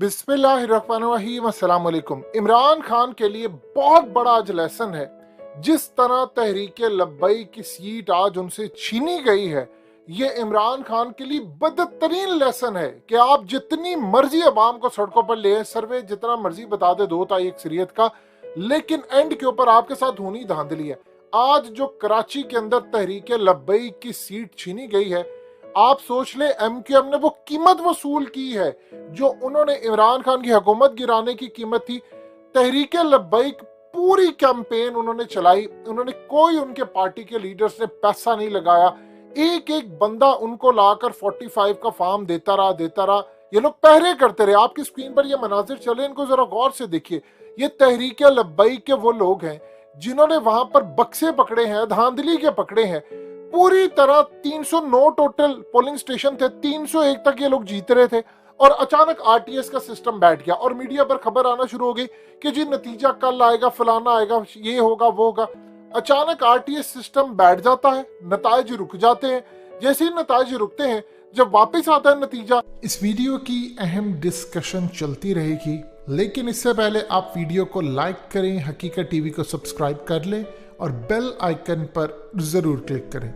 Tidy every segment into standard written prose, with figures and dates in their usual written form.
बिस्मिल्लाहिर्रहमानिर्रहीम, अस्सलाम वालेकुम। इमरान खान के लिए बहुत बड़ा आज लेसन है। जिस तरह तहरीके लब्बई की सीट आज उनसे छीनी गई है, ये इमरान खान के लिए बदतरीन लेसन है कि आप जितनी मर्जी अवाम को सड़कों पर ले, सर्वे जितना मर्जी बता दे 2 तारीख अक्सरियत का, लेकिन एंड के ऊपर आपके साथ होनी धांधली है। आज जो कराची के अंदर तहरीके लब्बई की सीट छीनी गई है, आप सोच ले एमक्यूएम ने वो कीमत वसूल की है जो उन्होंने इमरान खान की हुकूमत गिराने की कीमत थी। तहरीके लब्बैक पूरी कैंपेन उन्होंने चलाई, उन्होंने कोई उनके पार्टी के लीडर्स ने पैसा नहीं लगाया, एक एक बंदा उनको लाकर 45 का फॉर्म देता रहा। ये लोग पहरे करते रहे। आपकी स्क्रीन पर ये मनाजिर चले, इनको जरा गौर से देखिए। ये तहरीके लब्बैक के वो लोग हैं जिन्होंने वहां पर बक्से पकड़े हैं, धांधली के पकड़े हैं। पूरी तरह 309 टोटल पोलिंग स्टेशन थे, 301 तक ये लोग जीत रहे थे और अचानक आरटीएस का सिस्टम बैठ गया और मीडिया पर खबर आना शुरू हो गई कि जी नतीजा कल आएगा, फलाना आएगा, ये होगा वो होगा। अचानक आरटीएस सिस्टम बैठ जाता है, नताइज रुक जाते हैं। जैसे ही नताइज रुकते हैं, जब वापस आता है नतीजा, इस वीडियो की अहम डिस्कशन चलती रहेगी, लेकिन इससे पहले आप वीडियो को लाइक करें, हकीकत टीवी को सब्सक्राइब कर लें और बेल आइकन पर जरूर क्लिक करें।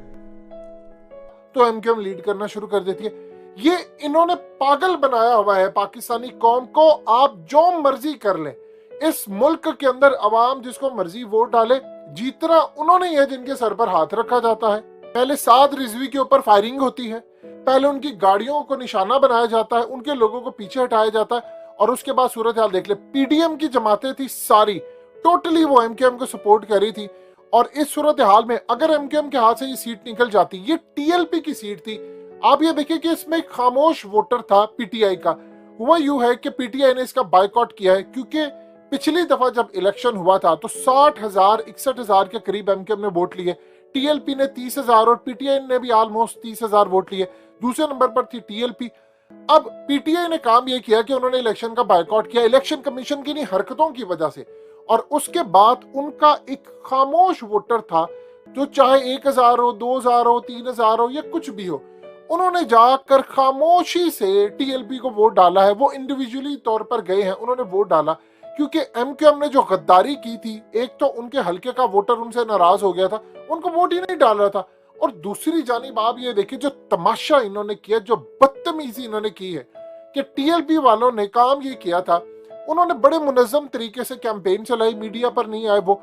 तो एमक्यूएम लीड करना शुरू कर देती है। ये इन्होंने पागल बनाया हुआ है पाकिस्तानी कौम को। आप जो मर्जी कर लें, इस मुल्क के अंदर अवाम जिसको मर्जी वोट डाले, जीतना उन्होंने ही है जिनके सर पर हाथ रखा जाता है। पहले साद रिजवी के ऊपर फायरिंग होती है, पहले उनकी गाड़ियों को निशाना बनाया जाता है, उनके लोगों को पीछे हटाया जाता है और उसके बाद सूरत हाल देख ले। पीडीएम की जमातें थी सारी, टोटली वो एमक्यूएम को सपोर्ट कर रही थी और इस सूरत हाल में अगर एमक्यूएम के हाथ से ये सीट निकल जाती, ये टीएलपी की सीट थी। आप ये देखिए कि इसमें एक खामोश वोटर था पीटीआई का। हुआ यूं है कि पीटीआई ने इसका बायकॉट किया है क्योंकि पिछली दफा जब इलेक्शन हुआ था तो 60,000 61,000 के करीब एमक्यूएम ने वोट लिए, टीएलपी ने 30,000 और पीटीआई ने भी ऑलमोस्ट 30,000 वोट लिए। दूसरे नंबर पर थी टीएलपी। अब पीटीआई ने काम यह किया कि उन्होंने इलेक्शन का बायकॉट किया इलेक्शन कमीशन की इन हरकतों की वजह से, और उसके बाद उनका एक खामोश वोटर था जो चाहे 1,000 हो, 2,000 हो, 3,000 हो या कुछ भी हो, उन्होंने जाकर खामोशी से टीएलपी को वोट डाला है। वो इंडिविजुअली तौर पर गए हैं, उन्होंने वोट डाला क्योंकि एमक्यूएम ने जो गद्दारी की थी, एक तो उनके हल्के का वोटर उनसे नाराज हो गया था, उनको वोट ही नहीं डाल रहा था, और दूसरी जानिब आप ये देखिए जो तमाशा इन्होंने किया, जो बदतमीजी इन्होंने की है कि टीएलपी वालों ने काम ये किया था, उन्होंने बड़े मुनज़्ज़म तरीके से कैंपेन चलाई, मीडिया पर नहीं आए वो।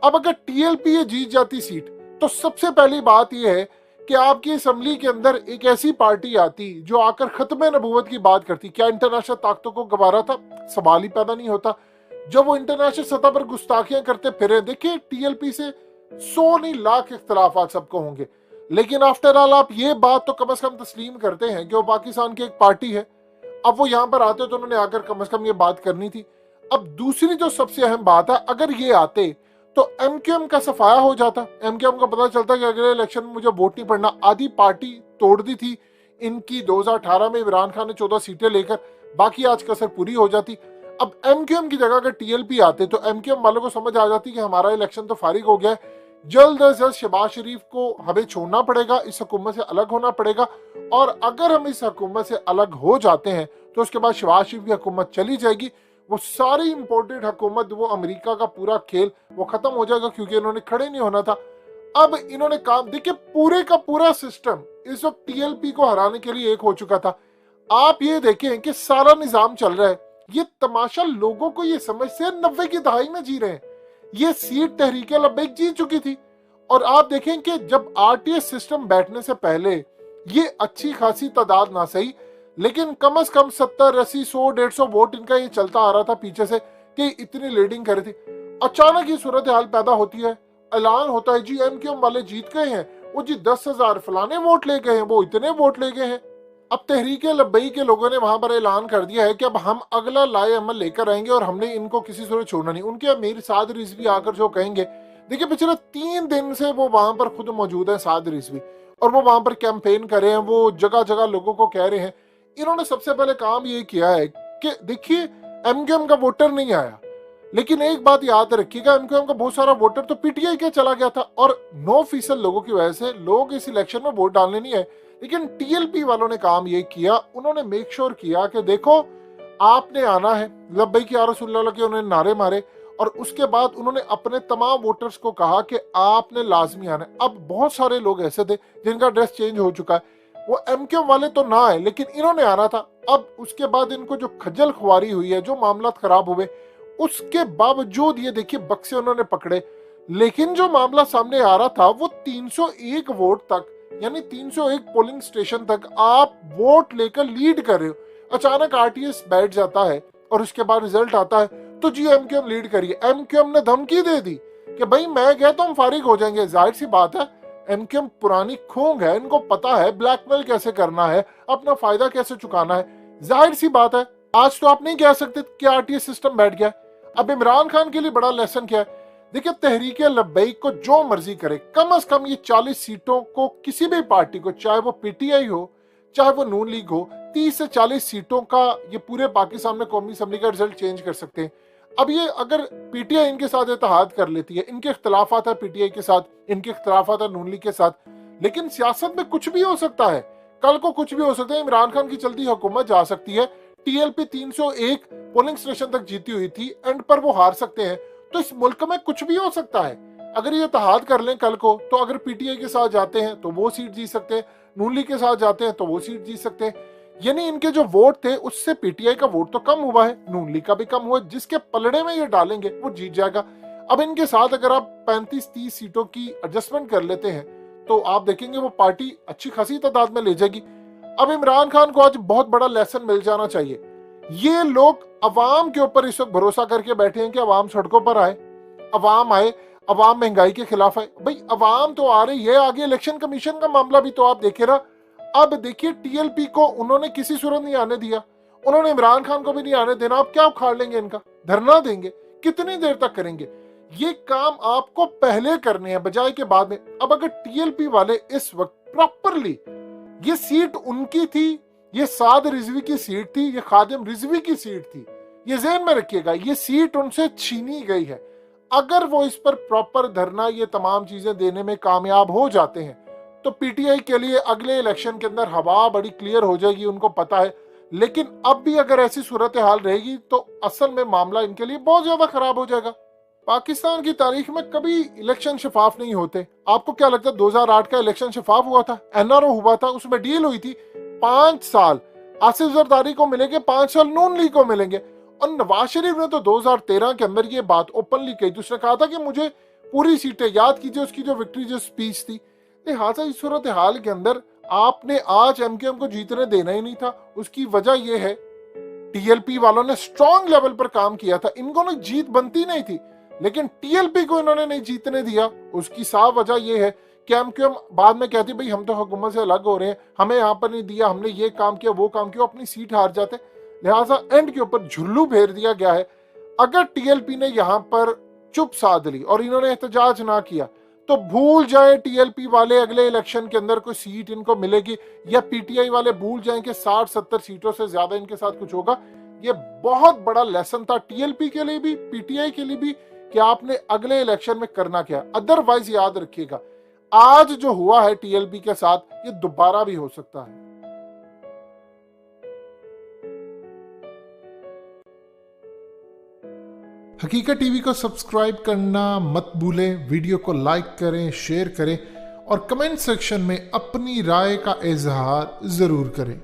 अब अगर टीएलपी ये जीत जाती सीट तो सबसे पहली बात ये है कि आपकी असम्बली के अंदर एक ऐसी पार्टी आती जो आकर खत्म नबूवत की बात करती। क्या इंटरनेशनल ताकतों को गवारा था? सवाल ही पैदा नहीं होता। जब वो इंटरनेशनल सतह पर गुस्ताखियां करते फिरे, देखिए टीएलपी से 100 नहीं लाख इख्तलाफात सबको होंगे, लेकिन आफ्टर ऑल आप ये बात तो कम से कम तस्लीम करते हैं कि वो पाकिस्तान की एक पार्टी है। अब वो यहाँ पर आते तो उन्होंने आकर कम से कम ये बात करनी थी। अब दूसरी जो सबसे अहम बात है, अगर ये आते तो एमक्यूएम का सफाया हो जाता। एमक्यूएम को पता चलता कि अगले इलेक्शन में मुझे वोट नहीं पड़ना। आधी पार्टी तोड़ दी थी इनकी 2018 में इमरान खान ने 14 सीटें लेकर, बाकी आज कसर पूरी हो जाती। अब एमक्यूएम की जगह अगर टीएलपी आते तो एमक्यूएम वालों को समझ आ जाती कि हमारा इलेक्शन तो फारिग हो गया है, जल्द अज जल्द शहबाज शरीफ को हमें छोड़ना पड़ेगा, इस हुकूमत से अलग होना पड़ेगा, और अगर हम इस हुकूमत से अलग हो जाते हैं तो उसके बाद शहबाज शरीफ की हुकूमत चली जाएगी। वो सारी इंपोर्टेड हुकूमत, वो अमेरिका का पूरा खेल वो खत्म हो जाएगा क्योंकि इन्होंने खड़े नहीं होना था। अब इन्होंने काम देखिए, पूरे का पूरा सिस्टम इस वक्त टीएलपी को हराने के लिए एक हो चुका था। आप ये देखें कि सारा निजाम चल रहा है। ये तमाशा लोगों को ये समझ से 90 की दहाई में जी रहे हैं। ये सीट तहरीके लब्बैक जीत चुकी थी, और आप देखें कि जब आरटीएस सिस्टम बैठने से पहले ये अच्छी खासी तादाद ना सही, लेकिन कम से कम 70, 80, 100, 150 वोट इनका ये चलता आ रहा था पीछे से कि इतनी लीडिंग कर रही थी। अचानक ये सूरत हाल पैदा होती है, ऐलान होता है जी एमक्यूएम वाले जीत गए हैं, वो जी 10,000 फलाने वोट ले गए हैं, वो इतने वोट ले गए हैं। अब तहरीके लब्बई के लोगों ने वहां पर ऐलान कर दिया है कि अब हम अगला लाए अमल लेकर आएंगे और हमने इनको किसी सूरत छोड़ना नहीं। उनके अमीर साद रिजवी आकर जो कहेंगे, देखिए पिछले 3 दिन से वो वहां पर खुद मौजूद है साद रिजवी, और वो वहां पर कैंपेन कर रहे हैं, वो जगह जगह लोगों को कह रहे हैं। इन्होंने सबसे पहले काम ये किया है कि देखिए एमक्यूएम का वोटर नहीं आया, लेकिन एक बात याद रखिएगा, एमक्यूएम का बहुत सारा वोटर तो पीटीआई के चला गया था, और 9% लोगों की वजह से लोग इस इलेक्शन में वोट डालने नहीं आए। लेकिन टीएलपी वालों ने काम ये किया, उन्होंने मेक श्योर किया कि देखो आपने आना है, लब्बैक या रसूलल्लाह के उन्होंने नारे मारे और उसके बाद उन्होंने अपने तमाम वोटर्स को कहा कि आपने लाजमी आना है। अब बहुत सारे लोग ऐसे थे जिनका ड्रेस चेंज हो चुका है, वो एमक्यूएम वाले तो ना आए लेकिन इन्होंने आना था। अब उसके बाद इनको जो खज्जल खुआरी हुई है, जो मामला खराब हुए, उसके बावजूद ये देखिए बक्से उन्होंने पकड़े, लेकिन जो मामला सामने आ रहा था वो 301 वोट तक, यानी 301 पोलिंग स्टेशन तक आप वोट लेकर लीड कर रहे हो। अचानक आरटीएस बैठ जाता है और उसके बाद रिजल्ट आता है तो जी एमक्यूएम लीड करिए। एमक्यूएम ने धमकी दे दी कि भाई मैं गया तो हम फारिग हो जाएंगे। जाहिर सी बात है, एमक्यूएम पुरानी खूंग है, इनको पता है ब्लैकमेल कैसे करना है, अपना फायदा कैसे चुकाना है। जाहिर सी बात है, आज तो आप नहीं कह सकते कि आरटीएस सिस्टम बैठ गया। अब इमरान खान के लिए बड़ा लेसन क्या है? देखिए, तहरीक लब्बैक को जो मर्जी करे, कम से कम ये 40 सीटों को किसी भी पार्टी को, चाहे वो पीटीआई हो चाहे वो नून लीग हो, 30 से 40 सीटों का ये पूरे पाकिस्तान में कौमी असम्बली का रिजल्ट चेंज कर सकते हैं। अब ये अगर पीटीआई इनके साथ इत्तेहाद कर लेती है, इनके इख्तलाफात है पीटीआई के साथ, इनके इख्तलाफात है नून लीग के साथ, लेकिन सियासत में कुछ भी हो सकता है, कल को कुछ भी हो सकता है। इमरान खान की चलती हुकूमत जा सकती है। टीएलपी 301 पोलिंग स्टेशन तक जीती हुई थी, एंड पर वो हार सकते हैं। तो इस मुल्क में कुछ भी हो सकता है। अगर ये इत्तेहाद कर लें कल को, तो अगर पीटीआई के साथ जाते हैं तो वो सीट जीत सकते हैं, नून लीग के साथ जाते हैं तो वो सीट जीत सकते हैं। यानी इनके जो वोट थे उससे पीटीआई का वोट तो कम हुआ है, नून लीग का भी कम हुआ है। जिसके पलड़े में ये डालेंगे वो जीत जाएगा। अब इनके साथ अगर आप 35-30 सीटों की एडजस्टमेंट कर लेते हैं तो आप देखेंगे वो पार्टी अच्छी खासी तादाद में ले जाएगी। अब इमरान खान को आज बहुत बड़ा लेसन मिल जाना चाहिए। ये लोग अवाम के ऊपर इस वक्त भरोसा करके बैठे हैं कि अवाम सड़कों पर आए, अवाम आए, अवाम महंगाई के खिलाफ आए। भाई अवाम तो आ रही है, आगे इलेक्शन कमीशन का मामला भी तो आप देखे ना। अब देखिए, टीएलपी को उन्होंने किसी सूरत नहीं आने दिया, उन्होंने इमरान खान को भी नहीं आने देना। आप क्या उखाड़ लेंगे इनका? धरना देंगे? कितनी देर तक करेंगे? ये काम आपको पहले करने हैं बजाय के बाद में। अब अगर टीएलपी वाले इस वक्त प्रॉपरली, ये सीट उनकी थी, ये साद रिजवी की सीट थी, ये खादिम रिजवी की सीट थी, ये ज़हन में रखिएगा, ये सीट उनसे छीनी गई है। अगर वो इस पर प्रॉपर धरना, ये तमाम चीजें देने में कामयाब हो जाते हैं तो पीटीआई के लिए अगले इलेक्शन के अंदर हवा बड़ी क्लियर हो जाएगी, उनको पता है। लेकिन अब भी अगर ऐसी सूरत हाल रहेगी तो असल में मामला इनके लिए बहुत ज्यादा खराब हो जाएगा। पाकिस्तान की तारीख में कभी इलेक्शन शफाफ नहीं होते। आपको क्या लगता है 2008 का इलेक्शन शफाफ हुआ था? एनआरओ हुआ था, उसमें डील हुई थी 5 साल आसिफ जरदारी को मिलेंगे, 5 साल नून लीग को मिलेंगे। और नवाज शरीफ ने तो 2013 के अंदर ये बात ओपनली कही थी। उसने कहा था कि मुझे पूरी सीटें, याद कीजिए उसकी जो विक्ट्री जो स्पीच थी। लिहाजा इस सूरत हाल के अंदर आपने आज एमक्यूएम को जीतने देना ही नहीं था। उसकी वजह यह है टीएलपी वालों ने स्ट्रॉन्ग लेवल पर काम किया था, इनको ना जीत बनती नहीं थी, लेकिन टीएलपी को इन्होंने नहीं जीतने दिया। उसकी साफ वजह यह है कि एमक्यूएम बाद में कहती भाई हम तो हुकूमत से अलग हो रहे हैं, हमें यहाँ पर नहीं दिया, हमने ये काम किया वो काम किया, अपनी सीट हार जाते। लिहाजा एंड के ऊपर झुल्लू फेर दिया गया है। अगर टीएलपी ने यहाँ पर चुप साध ली और इन्होंने एहतजाज ना किया तो भूल जाए टीएलपी वाले अगले इलेक्शन के अंदर कोई सीट इनको मिलेगी, या पीटीआई वाले भूल जाएं कि 60-70 सीटों से ज्यादा इनके साथ कुछ होगा। ये बहुत बड़ा लेसन था टीएलपी के लिए भी, पीटीआई के लिए भी, कि आपने अगले इलेक्शन में करना क्या। अदरवाइज याद रखिएगा, आज जो हुआ है टीएलपी के साथ ये दोबारा भी हो सकता है। हकीकत टीवी को सब्सक्राइब करना मत भूलें, वीडियो को लाइक करें, शेयर करें और कमेंट सेक्शन में अपनी राय का इजहार जरूर करें।